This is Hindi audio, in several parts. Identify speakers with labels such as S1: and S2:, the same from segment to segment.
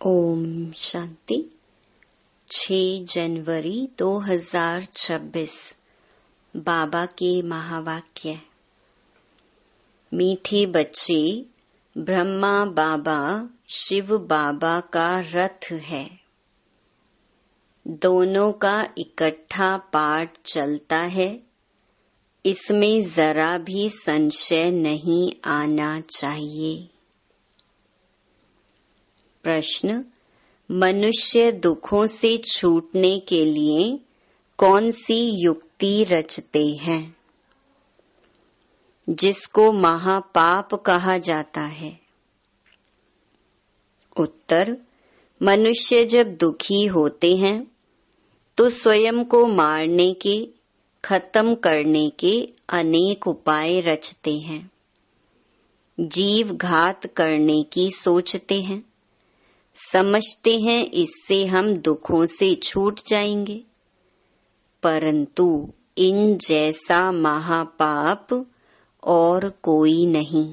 S1: ओम शांति। 6 जनवरी 2026 बाबा के महावाक्य। मीठे बच्चे, ब्रह्मा बाबा शिव बाबा का रथ है। दोनों का इकट्ठा पाठ चलता है, इसमें जरा भी संशय नहीं आना चाहिए। प्रश्न: मनुष्य दुखों से छूटने के लिए कौन सी युक्ति रचते हैं, जिसको महापाप कहा जाता है? उत्तर: मनुष्य जब दुखी होते हैं तो स्वयं को मारने के, खत्म करने के अनेक उपाय रचते हैं। जीव घात करने की सोचते हैं, समझते हैं इससे हम दुखों से छूट जाएंगे, परंतु इन जैसा महापाप और कोई नहीं।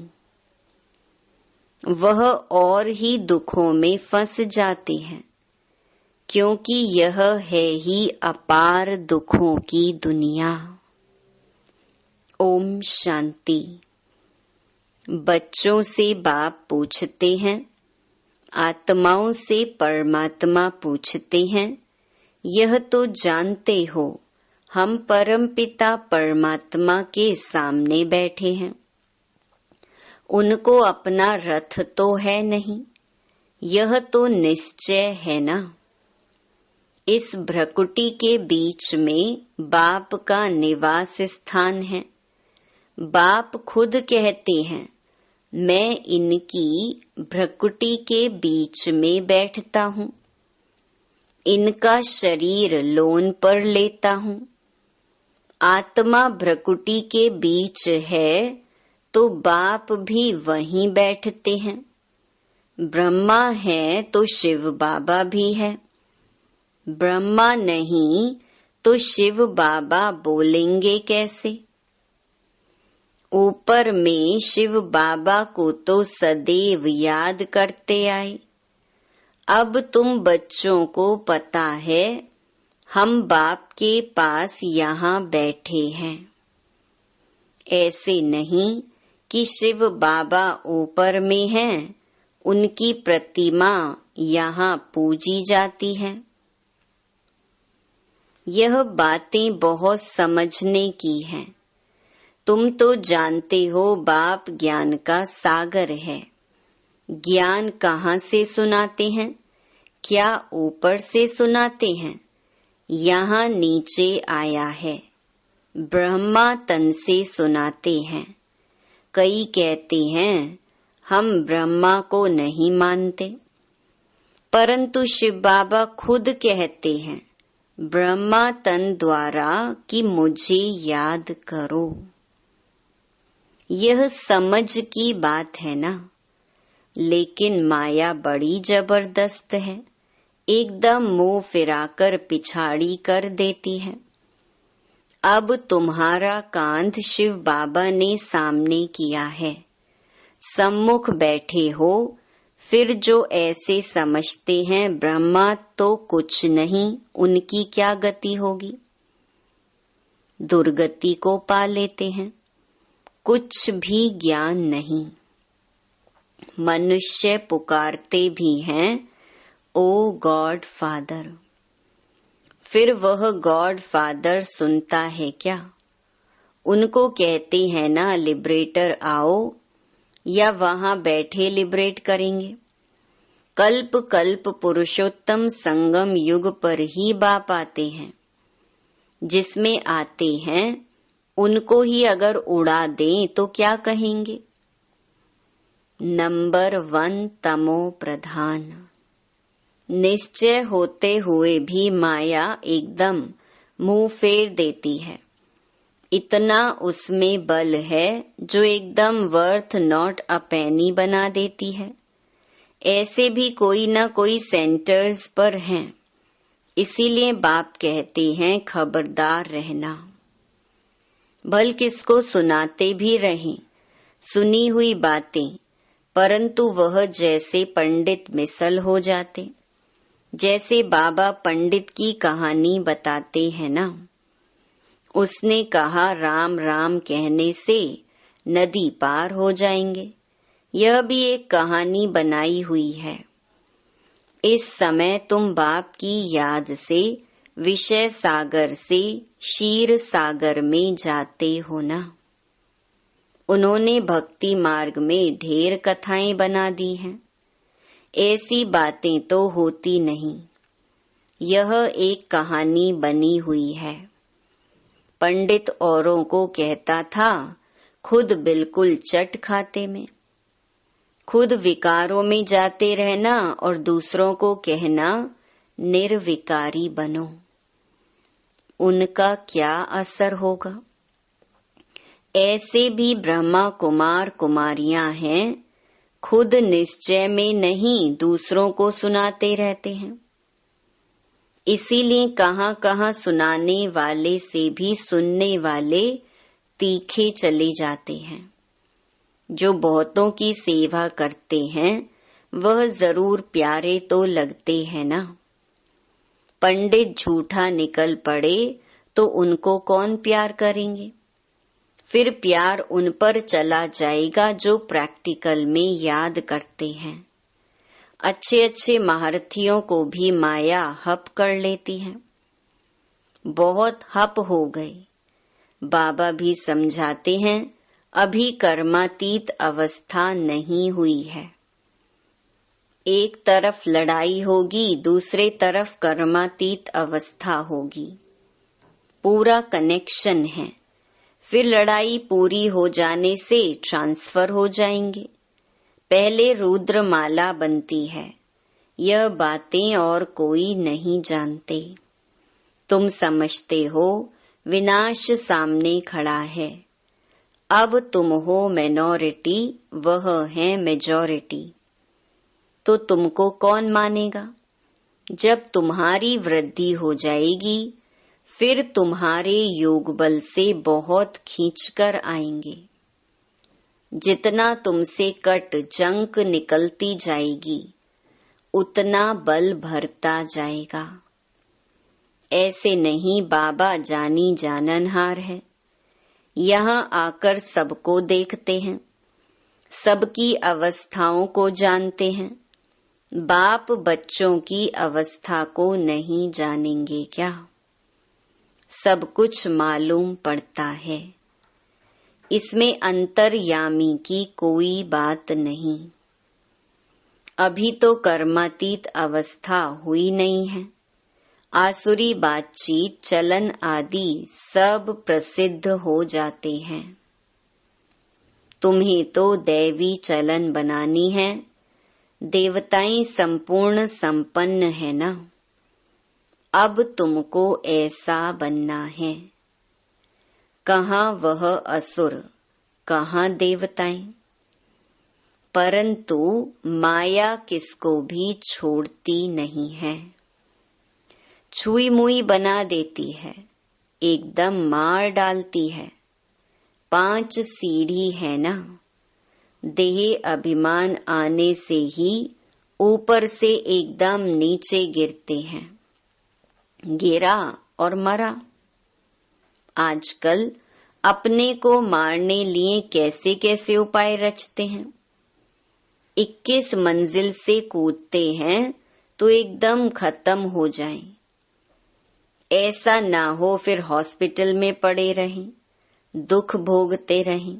S1: वह और ही दुखों में फंस जाते हैं, क्योंकि यह है ही अपार दुखों की दुनिया। ओम शांति। बच्चों से बाप पूछते हैं, आत्माओं से परमात्मा पूछते हैं, यह तो जानते हो हम परमपिता परमात्मा के सामने बैठे हैं। उनको अपना रथ तो है नहीं, यह तो निश्चय है ना। इस भ्रकुटी के बीच में बाप का निवास स्थान है। बाप खुद कहते हैं, मैं इनकी भ्रकुटी के बीच में बैठता हूँ, इनका शरीर लोन पर लेता हूँ। आत्मा भ्रकुटी के बीच है तो बाप भी वहीं बैठते हैं। ब्रह्मा है तो शिव बाबा भी है। ब्रह्मा नहीं तो शिव बाबा बोलेंगे कैसे? ऊपर में शिव बाबा को तो सदैव याद करते आए। अब तुम बच्चों को पता है हम बाप के पास यहाँ बैठे हैं। ऐसे नहीं कि शिव बाबा ऊपर में हैं, उनकी प्रतिमा यहाँ पूजी जाती है। यह बातें बहुत समझने की हैं। तुम तो जानते हो बाप ज्ञान का सागर है। ज्ञान कहाँ से सुनाते हैं? क्या ऊपर से सुनाते हैं? यहाँ नीचे आया है, ब्रह्मा तन से सुनाते हैं। कई कहते हैं हम ब्रह्मा को नहीं मानते, परंतु शिव बाबा खुद कहते हैं ब्रह्मा तन द्वारा कि मुझे याद करो। यह समझ की बात है ना, लेकिन माया बड़ी जबरदस्त है, एकदम मुंह फिराकर पिछाड़ी कर देती है। अब तुम्हारा कांध शिव बाबा ने सामने किया है, सम्मुख बैठे हो, फिर जो ऐसे समझते हैं ब्रह्मा तो कुछ नहीं, उनकी क्या गति होगी? दुर्गति को पा लेते हैं। कुछ भी ज्ञान नहीं। मनुष्य पुकारते भी हैं ओ गॉड फादर, फिर वह गॉड फादर सुनता है क्या? उनको कहते हैं ना लिबरेटर आओ, या वहां बैठे लिबरेट करेंगे। कल्प कल्प पुरुषोत्तम संगम युग पर ही बाप आते हैं। जिसमें आते हैं उनको ही अगर उड़ा दें तो क्या कहेंगे? नंबर 1 तमो प्रधान। निश्चय होते हुए भी माया एकदम मुंह फेर देती है। इतना उसमें बल है जो एकदम वर्थ नॉट अ पेनी बना देती है। ऐसे भी कोई न कोई सेंटर्स पर हैं, इसीलिए बाप कहते हैं खबरदार रहना। भल किसको सुनाते भी रहें, सुनी हुई बातें परंतु वह जैसे पंडित मिसल हो जाते। जैसे बाबा पंडित की कहानी बताते हैं ना, उसने कहा राम राम कहने से नदी पार हो जाएंगे। यह भी एक कहानी बनाई हुई है। इस समय तुम बाप की याद से विषय सागर से क्षीर सागर में जाते हो ना। उन्होंने भक्ति मार्ग में ढेर कथाएं बना दी हैं। ऐसी बातें तो होती नहीं, यह एक कहानी बनी हुई है। पंडित औरों को कहता था, खुद बिल्कुल चट खाते में, खुद विकारों में जाते रहना और दूसरों को कहना निर्विकारी बनो। उनका क्या असर होगा? ऐसे भी ब्रह्मा कुमार कुमारियां हैं, खुद निश्चय में नहीं दूसरों को सुनाते रहते हैं। इसीलिए कहाँ कहाँ सुनाने वाले से भी सुनने वाले तीखे चले जाते हैं। जो बहुतों की सेवा करते हैं वह जरूर प्यारे तो लगते हैं ना। पंडित झूठा निकल पड़े तो उनको कौन प्यार करेंगे? फिर प्यार उन पर चला जाएगा जो प्रैक्टिकल में याद करते हैं। अच्छे अच्छे महारथियों को भी माया हप कर लेती है। बहुत हप हो गए। बाबा भी समझाते हैं, अभी कर्मातीत अवस्था नहीं हुई है। एक तरफ लड़ाई होगी, दूसरे तरफ कर्मातीत अवस्था होगी। पूरा कनेक्शन है। फिर लड़ाई पूरी हो जाने से ट्रांसफर हो जाएंगे। पहले रुद्रमाला बनती है। यह बातें और कोई नहीं जानते। तुम समझते हो विनाश सामने खड़ा है। अब तुम हो माइनॉरिटी, वह है मेजॉरिटी। तो तुमको कौन मानेगा? जब तुम्हारी वृद्धि हो जाएगी फिर तुम्हारे योग बल से बहुत खींचकर आएंगे। जितना तुमसे कट जंक निकलती जाएगी उतना बल भरता जाएगा। ऐसे नहीं बाबा जानी जाननहार है। यहाँ आकर सबको देखते हैं, सबकी अवस्थाओं को जानते हैं। बाप बच्चों की अवस्था को नहीं जानेंगे क्या? सब कुछ मालूम पड़ता है। इसमें अंतर्यामी की कोई बात नहीं। अभी तो कर्मातीत अवस्था हुई नहीं है। आसुरी बातचीत चलन आदि सब प्रसिद्ध हो जाते हैं। तुम्हें तो दैवी चलन बनानी है। देवताएं संपूर्ण संपन्न है ना। अब तुमको ऐसा बनना है। कहाँ वह असुर, कहाँ देवताएं। परंतु माया किसको भी छोड़ती नहीं है। छुई मुई बना देती है, एकदम मार डालती है। 5 सीढ़ी है ना। देह अभिमान आने से ही ऊपर से एकदम नीचे गिरते हैं। गिरा और मरा। आजकल अपने को मारने लिए कैसे कैसे उपाय रचते हैं। 21 मंजिल से कूदते हैं तो एकदम खत्म हो जाएं। ऐसा ना हो फिर हॉस्पिटल में पड़े रहें, दुख भोगते रहें।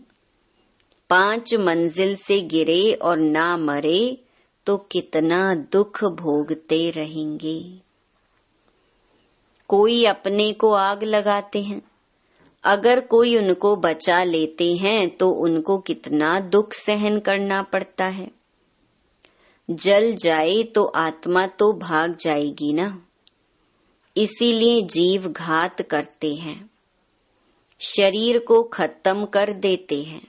S1: 5 मंजिल से गिरे और ना मरे तो कितना दुख भोगते रहेंगे। कोई अपने को आग लगाते हैं, अगर कोई उनको बचा लेते हैं तो उनको कितना दुख सहन करना पड़ता है। जल जाए तो आत्मा तो भाग जाएगी ना। इसीलिए जीव घात करते हैं, शरीर को खत्म कर देते हैं।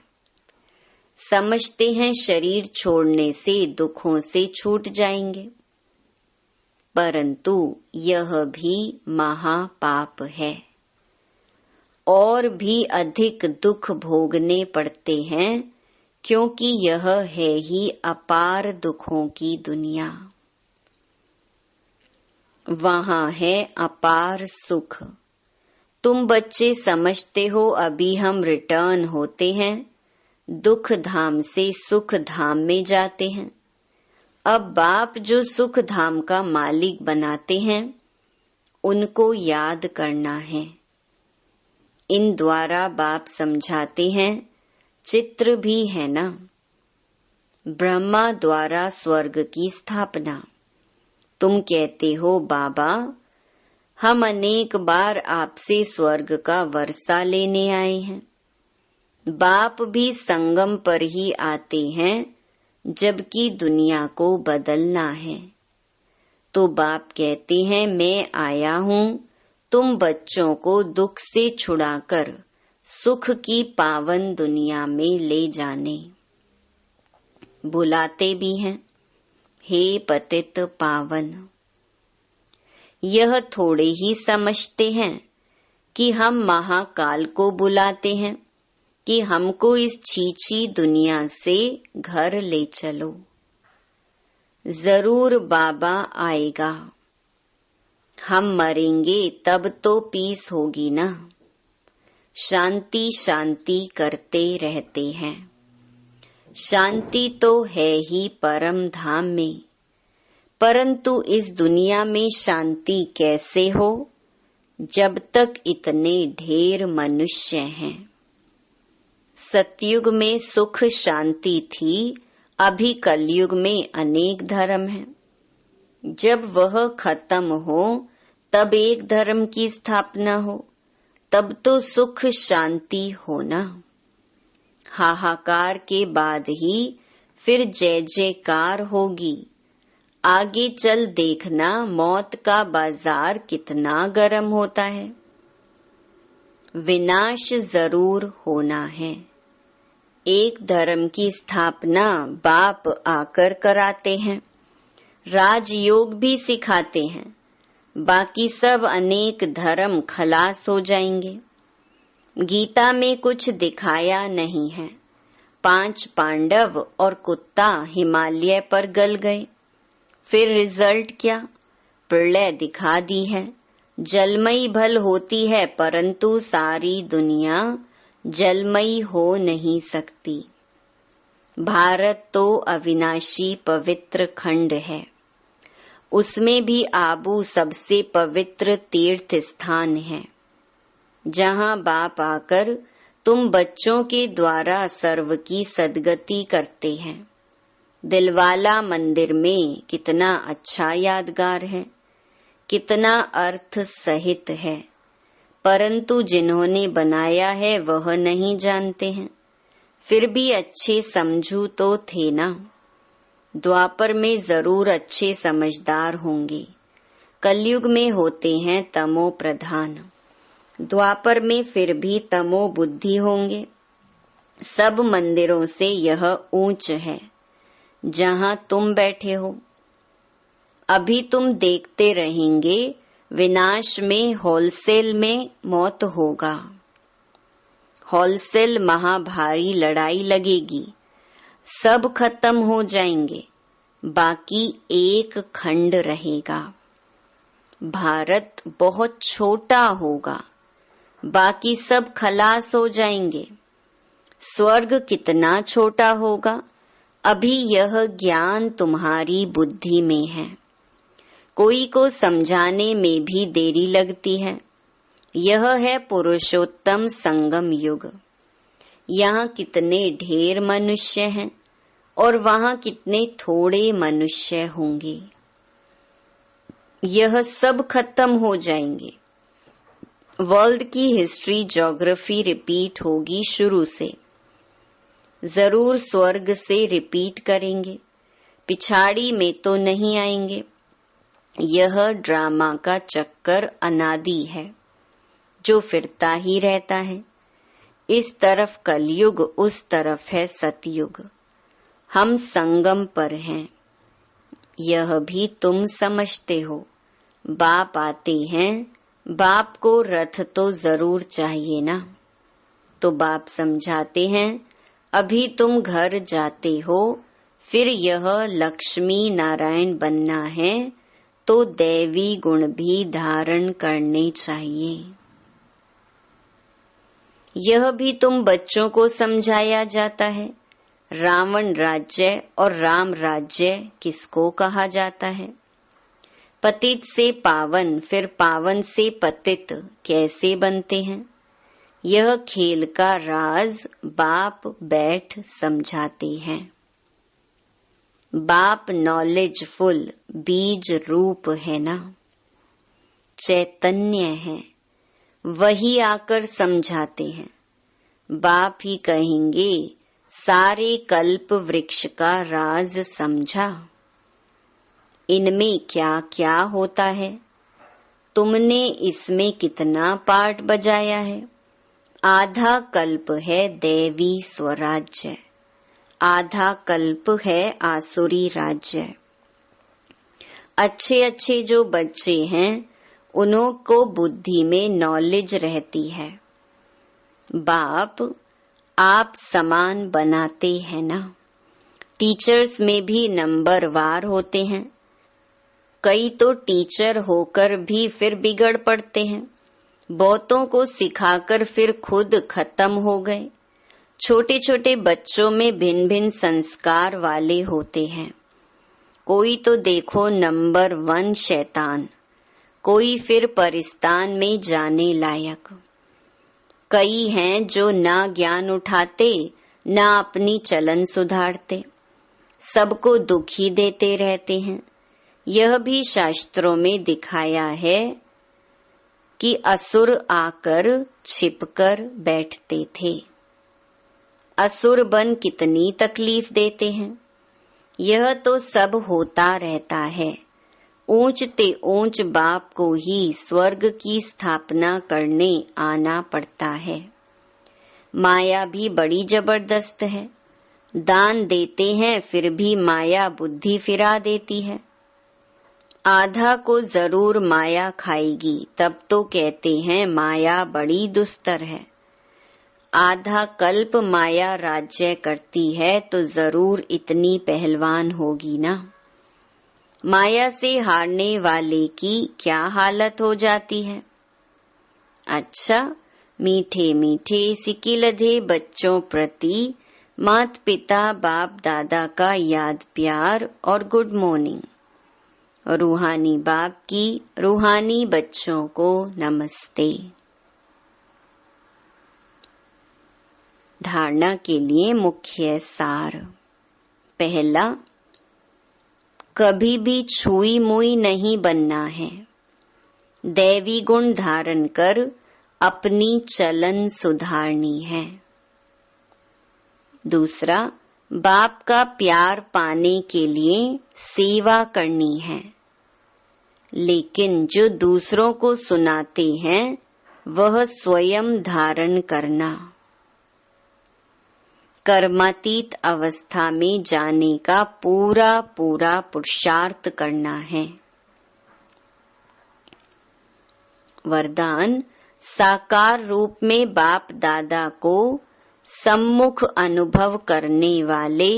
S1: समझते हैं शरीर छोड़ने से दुखों से छूट जाएंगे, परंतु यह भी महापाप है। और भी अधिक दुख भोगने पड़ते हैं क्योंकि यह है ही अपार दुखों की दुनिया। वहाँ है अपार सुख। तुम बच्चे समझते हो अभी हम रिटर्न होते हैं, दुख धाम से सुख धाम में जाते हैं। अब बाप जो सुख धाम का मालिक बनाते हैं उनको याद करना है। इन द्वारा बाप समझाते हैं, चित्र भी है ना। ब्रह्मा द्वारा स्वर्ग की स्थापना। तुम कहते हो बाबा हम अनेक बार आपसे स्वर्ग का वर्षा लेने आए हैं। बाप भी संगम पर ही आते हैं जबकि दुनिया को बदलना है। तो बाप कहते हैं मैं आया हूँ तुम बच्चों को दुख से छुड़ाकर सुख की पावन दुनिया में ले जाने। बुलाते भी हैं, हे पतित पावन। यह थोड़े ही समझते हैं कि हम महाकाल को बुलाते हैं कि हमको इस छीछी दुनिया से घर ले चलो। जरूर बाबा आएगा। हम मरेंगे तब तो पीस होगी ना। शांति शांति करते रहते हैं। शांति तो है ही परम धाम में, परंतु इस दुनिया में शांति कैसे हो जब तक इतने ढेर मनुष्य हैं। सतयुग में सुख शांति थी, अभी कलयुग में अनेक धर्म हैं। जब वह खत्म हो तब एक धर्म की स्थापना हो, तब तो सुख शांति होना। हाहाकार के बाद ही फिर जय जयकार होगी। आगे चल देखना मौत का बाजार कितना गर्म होता है। विनाश जरूर होना है। एक धर्म की स्थापना बाप आकर कराते हैं, राजयोग भी सिखाते हैं। बाकी सब अनेक धर्म खलास हो जाएंगे। गीता में कुछ दिखाया नहीं है। 5 पांडव और कुत्ता हिमालय पर गल गए। फिर रिजल्ट क्या? प्रलय दिखा दी है। जलमयी भल होती है परंतु सारी दुनिया जलमयी हो नहीं सकती। भारत तो अविनाशी पवित्र खंड है। उसमें भी आबू सबसे पवित्र तीर्थ स्थान है, जहाँ बाप आकर तुम बच्चों के द्वारा सर्व की सद्गति करते हैं। दिलवाला मंदिर में कितना अच्छा यादगार है, कितना अर्थ सहित है, परंतु जिन्होंने बनाया है वह नहीं जानते हैं। फिर भी अच्छे समझू तो थे ना। द्वापर में जरूर अच्छे समझदार होंगे। कलयुग में होते हैं तमो प्रधान। द्वापर में फिर भी तमो बुद्धि होंगे। सब मंदिरों से यह ऊंच है जहाँ तुम बैठे हो। अभी तुम देखते रहेंगे विनाश में होलसेल में मौत होगा। होलसेल महाभारी लड़ाई लगेगी, सब खत्म हो जाएंगे, बाकी एक खंड रहेगा। भारत बहुत छोटा होगा, बाकी सब खलास हो जाएंगे। स्वर्ग कितना छोटा होगा, अभी यह ज्ञान तुम्हारी बुद्धि में है। कोई को समझाने में भी देरी लगती है। यह है पुरुषोत्तम संगम युग। यहाँ कितने ढेर मनुष्य हैं और वहाँ कितने थोड़े मनुष्य होंगे। यह सब खत्म हो जाएंगे। वर्ल्ड की हिस्ट्री ज्योग्राफी रिपीट होगी शुरू से। जरूर स्वर्ग से रिपीट करेंगे, पिछाड़ी में तो नहीं आएंगे। यह ड्रामा का चक्कर अनादि है जो फिरता ही रहता है। इस तरफ कलयुग, उस तरफ है सतयुग। हम संगम पर हैं, यह भी तुम समझते हो। बाप आते हैं, बाप को रथ तो जरूर चाहिए ना। तो बाप समझाते हैं अभी तुम घर जाते हो, फिर यह लक्ष्मी नारायण बनना है तो दैवी गुण भी धारण करने चाहिए। यह भी तुम बच्चों को समझाया जाता है। रावण राज्य और राम राज्य किसको कहा जाता है? पतित से पावन, फिर पावन से पतित कैसे बनते हैं? यह खेल का राज बाप बैठ समझाते हैं। बाप नॉलेजफुल बीज रूप है ना, चैतन्य है, वही आकर समझाते हैं। बाप ही कहेंगे सारे कल्प वृक्ष का राज समझा, इनमें क्या क्या होता है, तुमने इसमें कितना पार्ट बजाया है। आधा कल्प है दैवी स्वराज्य, आधा कल्प है आसुरी राज्य। अच्छे अच्छे जो बच्चे हैं उन्हों को बुद्धि में नॉलेज रहती है। बाप आप समान बनाते हैं ना। टीचर्स में भी नंबर वार होते हैं। कई तो टीचर होकर भी फिर बिगड़ पड़ते हैं। बहुतों को सिखाकर फिर खुद खत्म हो गए। छोटे छोटे बच्चों में भिन्न भिन्न संस्कार वाले होते हैं। कोई तो देखो नंबर 1 शैतान, कोई फिर परिस्तान में जाने लायक। कई हैं जो ना ज्ञान उठाते ना अपनी चलन सुधारते, सबको दुखी देते रहते हैं। यह भी शास्त्रों में दिखाया है कि असुर आकर छिपकर बैठते थे। असुर बन कितनी तकलीफ देते हैं। यह तो सब होता रहता है। ऊंच ते ऊंच बाप को ही स्वर्ग की स्थापना करने आना पड़ता है। माया भी बड़ी जबरदस्त है। दान देते हैं फिर भी माया बुद्धि फिरा देती है। आधा को जरूर माया खाएगी, तब तो कहते हैं माया बड़ी दुस्तर है। आधा कल्प माया राज्य करती है तो जरूर इतनी पहलवान होगी ना। माया से हारने वाले की क्या हालत हो जाती है। अच्छा, मीठे मीठे सिकिलधे बच्चों प्रति माता पिता बाप दादा का याद प्यार और गुड मॉर्निंग। रूहानी बाप की रूहानी बच्चों को नमस्ते। धारणा के लिए मुख्य सार। पहला, कभी भी छुई मुई नहीं बनना है। दैवी गुण धारण कर अपनी चलन सुधारनी है। दूसरा, बाप का प्यार पाने के लिए सेवा करनी है, लेकिन जो दूसरों को सुनाते हैं वह स्वयं धारण करना। कर्मातीत अवस्था में जाने का पूरा पूरा पुरुषार्थ करना है। वरदान, साकार रूप में बाप दादा को सम्मुख अनुभव करने वाले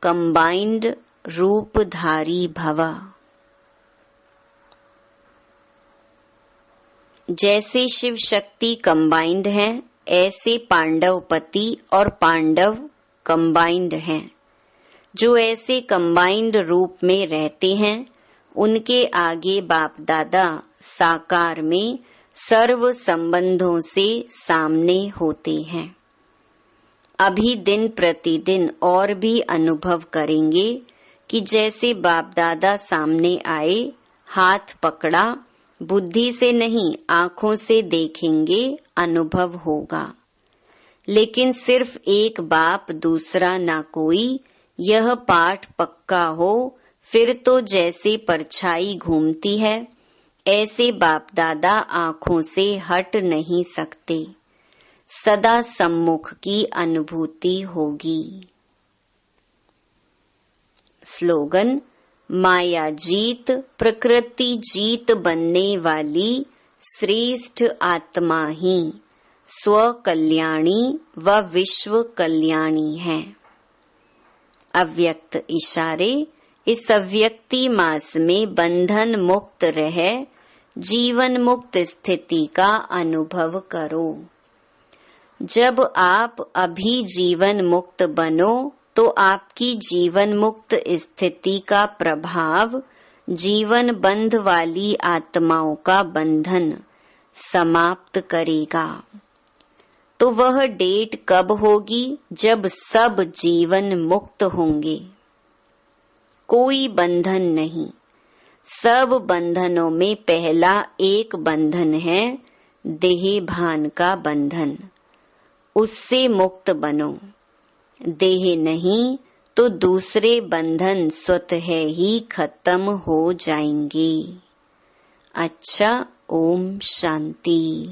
S1: कंबाइंड रूपधारी भव। जैसे शिव शक्ति कंबाइंड है, ऐसे पांडवपति और पांडव कंबाइंड हैं। जो ऐसे कंबाइंड रूप में रहते हैं उनके आगे बाप दादा साकार में सर्व संबंधों से सामने होते हैं। अभी दिन प्रतिदिन और भी अनुभव करेंगे कि जैसे बाप दादा सामने आए, हाथ पकड़ा, बुद्धि से नहीं आंखों से देखेंगे, अनुभव होगा। लेकिन सिर्फ एक बाप दूसरा ना कोई, यह पाठ पक्का हो, फिर तो जैसे परछाई घूमती है ऐसे बाप दादा आंखों से हट नहीं सकते। सदा सम्मुख की अनुभूति होगी। स्लोगन, माया जीत प्रकृति जीत बनने वाली श्रेष्ठ आत्मा ही स्व कल्याणी व विश्व कल्याणी है। अव्यक्त इशारे, इस अव्यक्ति मास में बंधन मुक्त रह जीवन मुक्त स्थिति का अनुभव करो। जब आप अभी जीवन मुक्त बनो तो आपकी जीवन मुक्त स्थिति का प्रभाव जीवन बंध वाली आत्माओं का बंधन समाप्त करेगा। तो वह डेट कब होगी? जब सब जीवन मुक्त होंगे। कोई बंधन नहीं। सब बंधनों में पहला एक बंधन है देह भान का बंधन, उससे मुक्त बनो। देह नहीं तो दूसरे बंधन स्वतः ही खत्म हो जाएंगे। अच्छा, ओम शांति।